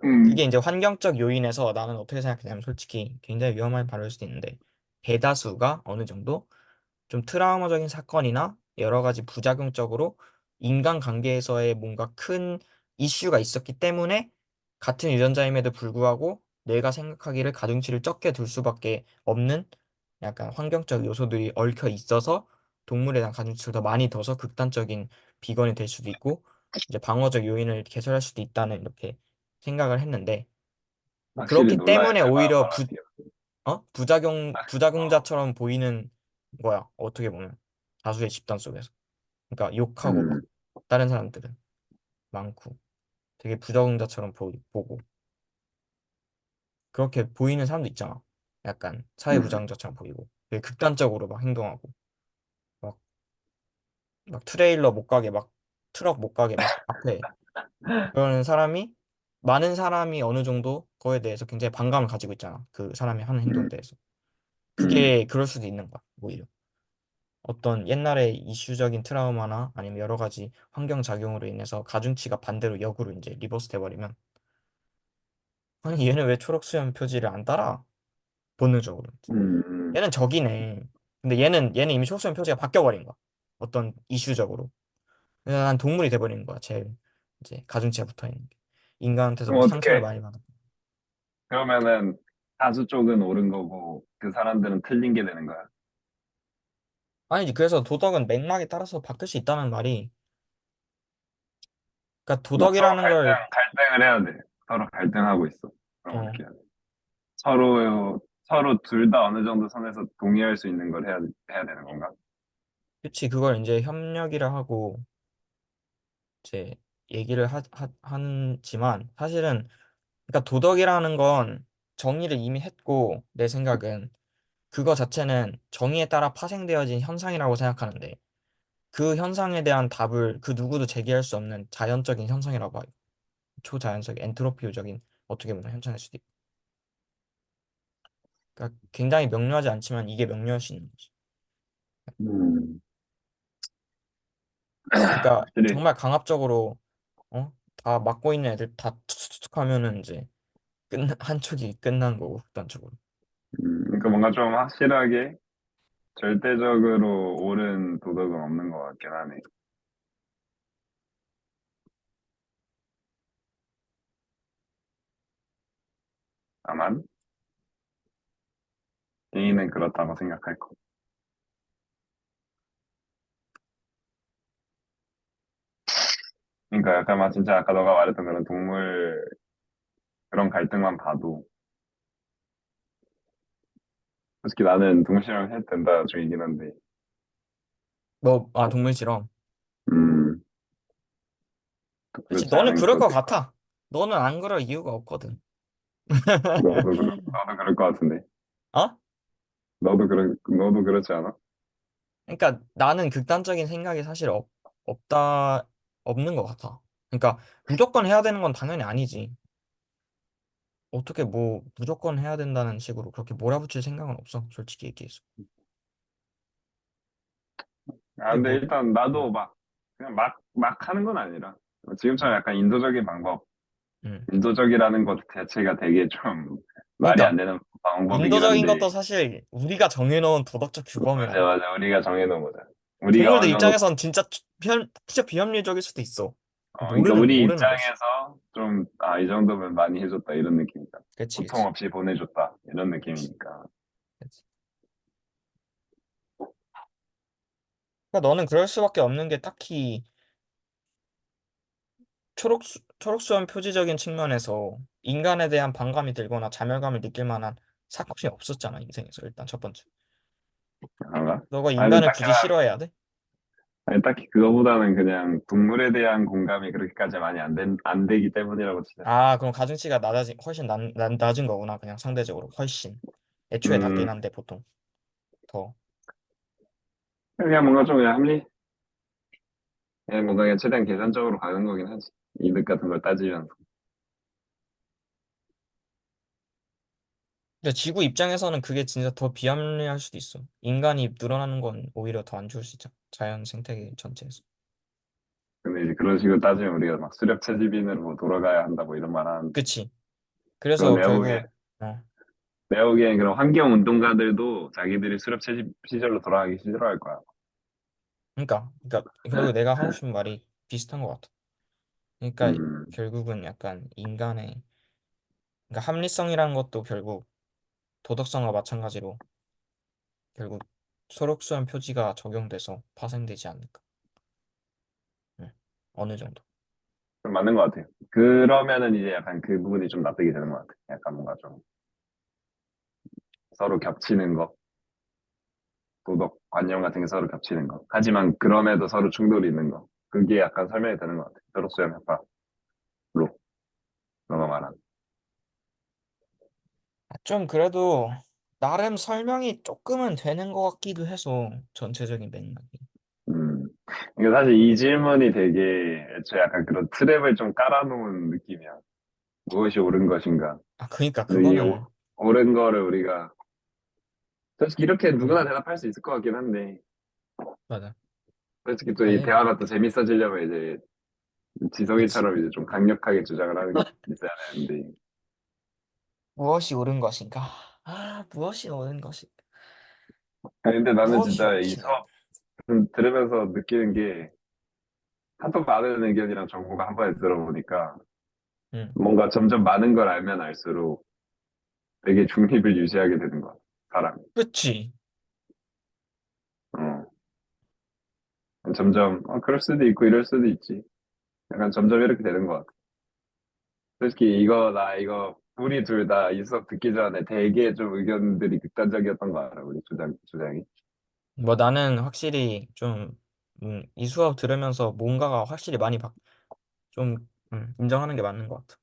음, 그게 이제 환경적 요인에서 나는 어떻게 생각하냐면 솔직히 굉장히 위험한 발언일 수도 있는데 대다수가 어느 정도 좀 트라우마적인 사건이나 여러 가지 부작용적으로 인간관계에서의 뭔가 큰 이슈가 있었기 때문에 같은 유전자임에도 불구하고 내가 생각하기를 가중치를 적게 둘 수밖에 없는 약간 환경적 요소들이 얽혀 있어서 동물에 대한 가중치를 더 많이 둬서 극단적인 비건이 될 수도 있고 이제 방어적 요인을 개설할 수도 있다는 이렇게 생각을 했는데 확실히 그렇기 논란이 때문에 될 만한 오히려 발언이에요. 어, 부작용자처럼 보이는 거야. 어떻게 보면 다수의 집단 속에서. 그러니까 욕하고 막 음, 다른 사람들은 많고 되게 부적응자처럼 보고 그렇게 보이는 사람도 있잖아. 약간 사회 음, 부적응자처럼 보이고 되게 극단적으로 막 행동하고 막, 막 트레일러 못 가게 막 트럭 못 가게 막 앞에 그러는 사람이 많은 사람이 어느 정도 그거에 대해서 굉장히 반감을 가지고 있잖아. 그 사람이 하는 행동에 음, 대해서. 음, 그게 그럴 수도 있는 거야. 오히려. 어떤 옛날의 이슈적인 트라우마나 아니면 여러 가지 환경 작용으로 인해서 가중치가 반대로 역으로 이제 리버스 돼버리면 아니 얘는 왜 초록 수염 표지를 안 달아? 본능적으로. 음. 얘는 적이네. 근데 얘는 이미 초록수염 표지가 바뀌어버린 거야. 어떤 이슈적으로. 그냥 한 동물이 돼버리는 거야. 제일 이제 가중치가 붙어 있는 게. 인간한테서 그럼 뭐 상처를 어떻게? 많이 받아. 그러면은 다수 쪽은 옳은 거고 그 사람들은 틀린 게 되는 거야. 아니지. 그래서 도덕은 맥락에 따라서 바뀔 수 있다는 말이. 그러니까 막 서로 도덕이라는 걸 갈등을 해야 돼. 서로 갈등하고 있어. 그럼 어, 어떻게 해야 돼? 서로 둘 다 어느 정도 선에서 동의할 수 있는 걸 해야 되는 건가? 그치 그걸 이제 협력이라 하고 이제 얘기를 하지만 사실은 그러니까 도덕이라는 건 정의를 이미 했고 내 생각은 그거 자체는 정의에 따라 파생되어진 현상이라고 생각하는데 그 현상에 대한 답을 그 누구도 제기할 수 없는 자연적인 현상이라고 봐요. 초자연적인 엔트로피적인 어떻게 보면 현상일 수도 있고. 그러니까 굉장히 명료하지 않지만 이게 명료할 수 있는 거지. 음, 그러니까 확실히. 정말 강압적으로 다 막고 있는 애들 다 툭툭툭 하면은 이제 한쪽이 끝난 거고 극단적으로. 그러니까 뭔가 좀 확실하게 절대적으로 옳은 도덕은 없는 것 같긴 하네. 다만 개인은 그렇다고 생각할 거. 그러니까 약간 막 진짜 아까 너가 말했던 그런 동물 그런 갈등만 봐도 솔직히 나는 동물 실험 해도 된다 중이긴 한데 동물 실험. 음, 또 그렇지, 그렇지 너는 않은 그럴 것 것들 같아. 너는 안 그럴 이유가 없거든. 너도 그럴 것 같은데 어? 너도 그렇지 않아? 그러니까 나는 극단적인 생각이 사실 없는 것 같아. 그러니까 무조건 해야 되는 건 당연히 아니지. 어떻게 뭐 무조건 해야 된다는 식으로 그렇게 몰아붙일 생각은 없어. 솔직히 얘기해서. 아 근데 근데 뭐, 일단 음, 나도 막 그냥 막 하는 건 아니라 지금처럼 약간 인도적인 방법 음. 인도적이라는 것 자체가 되게 좀 말이 안 그러니까 되는 방법이긴 인도적인 한데 것도 사실 우리가 정해놓은 도덕적 맞아 규범이라니까. 맞아 우리가 정해놓은 거잖아. 우리가 동물들 어느 정도 입장에선 진짜 비합리적일 수도 있어. 그러니까 우리 모르는 거지. 입장에서 좀 이 정도면 많이 해줬다 이런 느낌이다. 그치, 고통 그치. 없이 보내줬다 이런 느낌이니까. 그치. 그러니까 너는 그럴 수밖에 없는 게 딱히 초록수염 표지적인 측면에서 인간에 대한 반감이 들거나 자멸감을 느낄 만한 사건이 없었잖아, 인생에서. 일단 첫 번째. 그런가? 너가 아니 인간을 딱히 굳이 싫어해야 돼? 아니 딱히 그거보다는 그냥 동물에 대한 공감이 그렇게까지 많이 안 되기 때문이라고 치자. 아, 그럼 가중치가 훨씬 낮은 거구나. 그냥 상대적으로. 훨씬. 애초에 낮긴 음 한데, 보통. 더. 그냥 뭔가 좀 그냥 그냥 뭔가 그냥 최대한 계산적으로 가는 거긴 하지. 이득 같은 걸 따지면서. 근데 지구 입장에서는 그게 진짜 더 비합리할 수도 있어. 인간이 늘어나는 건 오히려 더 안 좋을 수 있잖아. 자연 생태계 전체에서. 근데 이제 그런 식으로 따지면 우리가 막 수렵 채집인으로 돌아가야 한다고 이런 말 하는데 그치? 그건 그래서 결국, 어, 내가 보기엔 그런 환경 운동가들도 자기들이 수렵 채집 시절로 돌아가기 싫어할 거야. 그러니까 결국 내가 하고 싶은 말이 비슷한 것 같아. 그러니까 음, 결국은 약간 인간의 그러니까 합리성이라는 것도 결국 도덕성과 마찬가지로 결국 소록수한 표지가 적용돼서 파생되지 않을까. 응. 어느 정도. 좀 맞는 것 같아요. 그러면은 이제 약간 그 부분이 좀 납득이 되는 것 같아요. 약간 뭔가 좀 서로 겹치는 거, 도덕, 관념 같은 게 서로 겹치는 거. 하지만 그럼에도 서로 충돌이 있는 거. 그게 약간 설명이 되는 것 같아요. 초록수염 협박로, 너가 말한. 좀 그래도 나름 설명이 조금은 되는 것 같기도 해서 전체적인 맥락이. 음. 이게 사실 이 질문이 되게 애초에 약간 그런 트랩을 좀 깔아놓은 느낌이야. 무엇이 옳은 것인가. 아, 그니까 근데 이 그거는 옳은 거를 우리가 솔직히 이렇게 누구나 음, 대답할 수 있을 것 같긴 한데 맞아. 솔직히 또 이 아니, 대화가 또 재밌어지려면 이제 그치. 지성이처럼 이제 좀 강력하게 주장을 하는 게 있어야 되는데 무엇이 옳은 것인가? 아, 무엇이 옳은 것이? 아니, 근데 나는 무엇이 진짜 이 옳기는? 수업 들으면서 느끼는 게 하도 많은 의견이랑 정보가 한 번에 들어보니까 응, 뭔가 점점 많은 걸 알면 알수록 되게 중립을 유지하게 되는 거야, 사람이. 그치. 어. 점점, 그럴 수도 있고 이럴 수도 있지. 약간 점점 이렇게 되는 것 같아. 솔직히 이거, 우리 둘 다 이 수업 듣기 전에 되게 좀 의견들이 극단적이었던 거 알아, 우리 주장이. 뭐 나는 확실히 좀, 이 수업 들으면서 뭔가가 확실히 많이 좀, 인정하는 게 맞는 것 같아.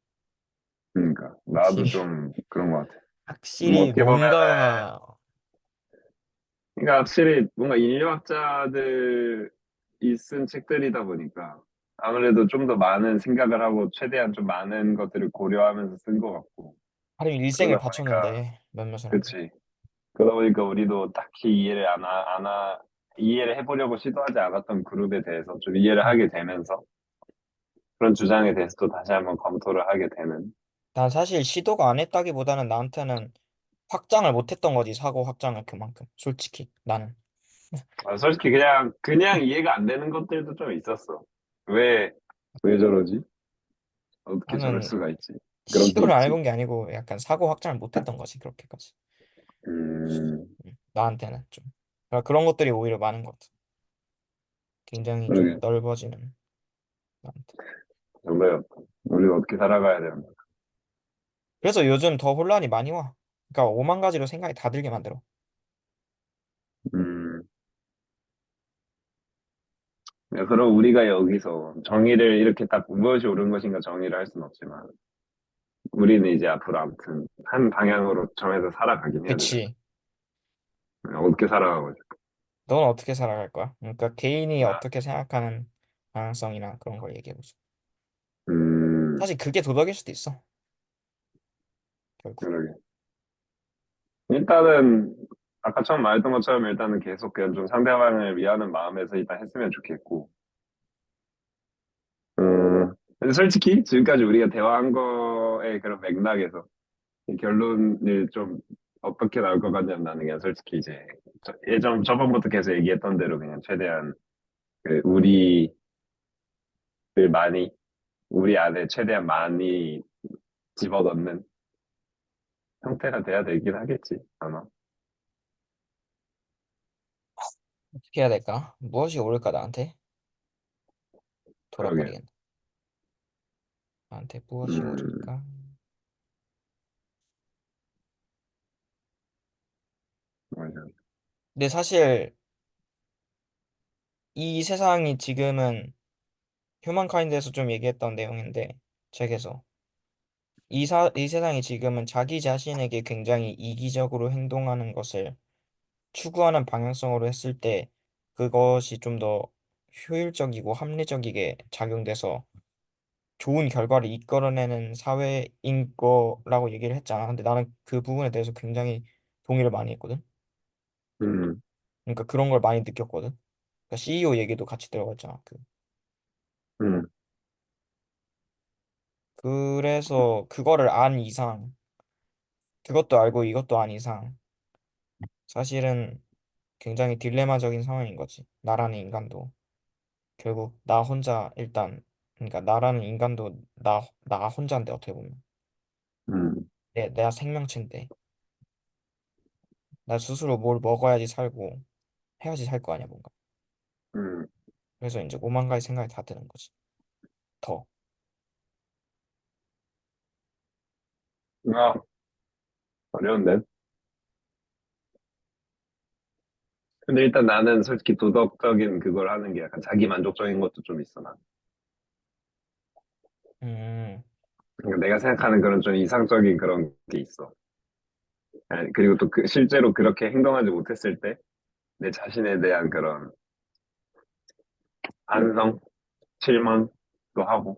그러니까. 나도 확실히, 좀 그런 것 같아. 뭐 확실히 어떻게 보면은, 뭔가가, 그러니까 확실히 뭔가 인류학자들이 쓴 책들이다 보니까 아무래도 좀 더 많은 생각을 하고 최대한 좀 많은 것들을 고려하면서 쓴 것 같고. 하루 일생을 그러다 보니까, 바쳤는데, 몇몇 사람들. 그치. 그러다 보니까 우리도 딱히 이해를 해보려고 시도하지 않았던 그룹에 대해서 좀 이해를 음. 하게 되면서 그런 주장에 대해서도 다시 한번 검토를 하게 되는. 난 사실 시도가 안 했다기보다는 나한테는 확장을 못 했던 거지, 사고 확장을 그만큼. 솔직히, 나는. 솔직히 그냥 이해가 안 되는 것들도 좀 있었어. 왜, 왜 저러지? 어떻게 저럴 나는 수가 있지? 그런 게 시도를 안 있지. 해본 게 아니고 약간 사고 확장을 못 했던 거지, 그렇게까지. 음, 나한테는 좀. 그런 것들이 오히려 많은 것 같아. 굉장히 좀 그러게. 넓어지는, 나한테. 정말 우리가 어떻게 살아가야 되는 거야. 그래서 요즘 더 혼란이 많이 와. 그러니까 오만 가지로 생각이 다 들게 만들어. 음, 그럼 우리가 여기서 정의를 이렇게 딱 무엇이 옳은 것인가 정의를 할 수는 없지만 우리는 이제 앞으로 아무튼 한 방향으로 정해서 살아가긴 해야 되잖아. 그치. 어떻게 살아가고 있어? 넌 어떻게 살아갈 거야? 그러니까 개인이 나, 어떻게 생각하는 방향성이나 그런 걸 얘기해보자. 음, 사실 그게 도덕일 수도 있어, 결국. 그러게. 일단은 아까 처음 말했던 것처럼 일단은 계속 그냥 좀 상대방을 위하는 마음에서 일단 했으면 좋겠고. 근데 솔직히 지금까지 우리가 대화한 거의 그런 맥락에서 이 결론을 좀 어떻게 나올 것 같냐면 나는 그냥 솔직히 이제 예전 저번부터 계속 얘기했던 대로 그냥 최대한 그 우리를 많이 우리 안에 최대한 많이 집어넣는 형태가 돼야 되긴 하겠지 아마. 어떻게 해야 될까? 무엇이 옳을까, 나한테? 그러게. 돌아버리겠네. 나한테 무엇이 음, 옳을까? 맞아. 근데 사실 이 세상이 지금은 휴먼카인드에서 좀 얘기했던 내용인데 책에서 이 세상이 지금은 자기 자신에게 굉장히 이기적으로 행동하는 것을 추구하는 방향성으로 했을 때 그것이 좀 더 효율적이고 합리적이게 작용돼서 좋은 결과를 이끌어내는 사회인 거라고 얘기를 했잖아. 근데 나는 그 부분에 대해서 굉장히 동의를 많이 했거든. 음, 그러니까 그런 걸 많이 느꼈거든. 그러니까 CEO 얘기도 같이 들어가 있잖아. 음, 그래서 그거를 안 이상, 그것도 알고 이것도 안 이상, 사실은 굉장히 딜레마적인 상황인 거지. 나라는 인간도 결국 나 혼자 일단, 그러니까 나라는 인간도 나 혼자인데 어떻게 보면. 음. 내가 생명체인데 나 스스로 뭘 먹어야지 살고 해야지 살 거 아니야 뭔가. 음, 그래서 이제 오만 가지 생각이 다 드는 거지. 더. 아, 어려운데. 근데 일단 나는 솔직히 도덕적인 그걸 하는 게 약간 자기 만족적인 것도 좀 있어, 난. 음, 그러니까 내가 생각하는 그런 좀 이상적인 그런 게 있어. 그리고 또 실제로 그렇게 행동하지 못했을 때 내 자신에 대한 그런 반성, 실망도 하고.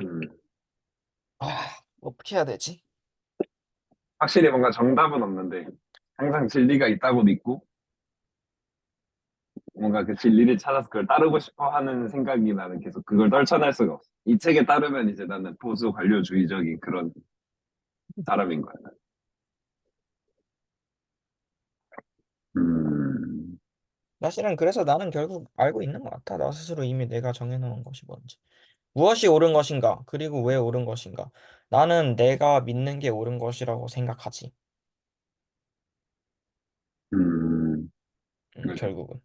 음, 어떻게 해야 되지? 확실히 뭔가 정답은 없는데 항상 진리가 있다고 믿고 뭔가 그 진리를 찾아서 그걸 따르고 싶어 하는 생각이 나는 계속 그걸 떨쳐낼 수가 없어. 이 책에 따르면 이제 나는 보수 관료주의적인 그런 사람인 거야. 음, 사실은 그래서 나는 결국 알고 있는 것 같아. 나 스스로 이미 내가 정해놓은 것이 뭔지. 무엇이 옳은 것인가? 그리고 왜 옳은 것인가? 나는 내가 믿는 게 옳은 것이라고 생각하지. 음, 그렇죠. 결국은.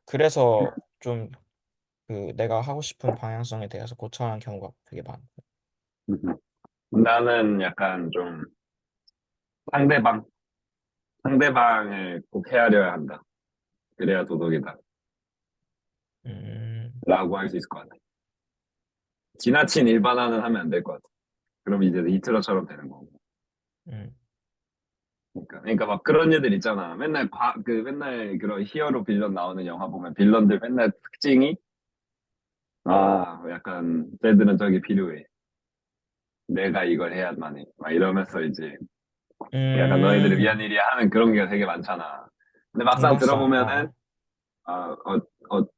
그래서 좀 그 내가 하고 싶은 방향성에 대해서 고쳐하는 경우가 되게 많고. 음. 나는 약간 좀 상대방, 상대방을 꼭 헤아려야 한다. 그래야 도덕이다. 음, 라고 할 수 있을 것 같아. 지나친 일반화는 하면 안 될 것 같아. 그럼 이제 히틀러처럼 되는 거고. 음, 그러니까 막 그런 애들 있잖아. 맨날 그런 히어로 빌런 나오는 영화 보면 빌런들 맨날 특징이 약간 쟤들은 저기 필요해. 내가 이걸 해야만 해. 막 이러면서 이제 약간 너희들을 위한 음, 일이야 하는 그런 게 되게 많잖아. 근데 막상 중독성. 들어보면은 아,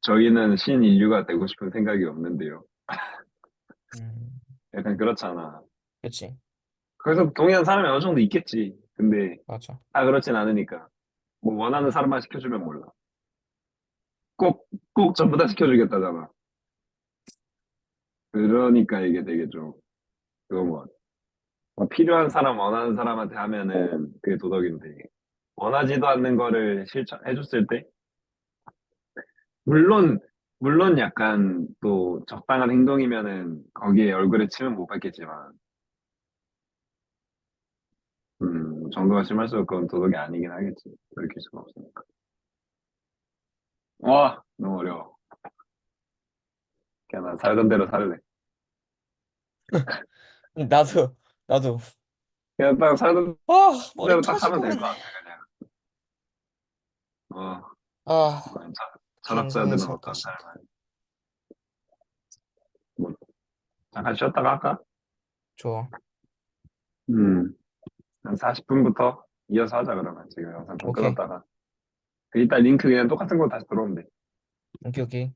저희는 신인류가 되고 싶은 생각이 없는데요. 음, 약간 그렇잖아. 그치, 그래서 동의하는 사람이 어느 정도 있겠지. 근데 맞아. 다 그렇진 않으니까. 뭐 원하는 음, 사람만 시켜주면 몰라. 꼭 전부 다 시켜주겠다잖아. 그러니까 이게 되게 좀 그건 것 같아. 필요한 사람, 원하는 사람한테 하면은 그게 도덕인데, 원하지도 않는 거를 실천해줬을 때, 물론, 물론 약간 또 적당한 행동이면은 거기에 얼굴에 침은 못 밟겠지만, 정도가 심할수록 그건 도덕이 아니긴 하겠지. 돌이킬 수가 없으니까. 와, 너무 어려워. 그냥 난 살던 대로 살래. 나도, 그냥 딱 살던 머리 대로 딱 터질 하면 것 될 것 같네. 같아, 그냥. 어, 아, 그냥 반성해야 철학자들은 살 어떤 것인가. 삶을, 뭐, 잠깐 쉬었다가 할까? 좋아. 음, 한 40분부터 이어서 하자, 그러면. 지금 영상 좀 오케이, 끊었다가. 그 이따 링크 그냥 똑같은 거 다시 들어오면 돼. 오케이.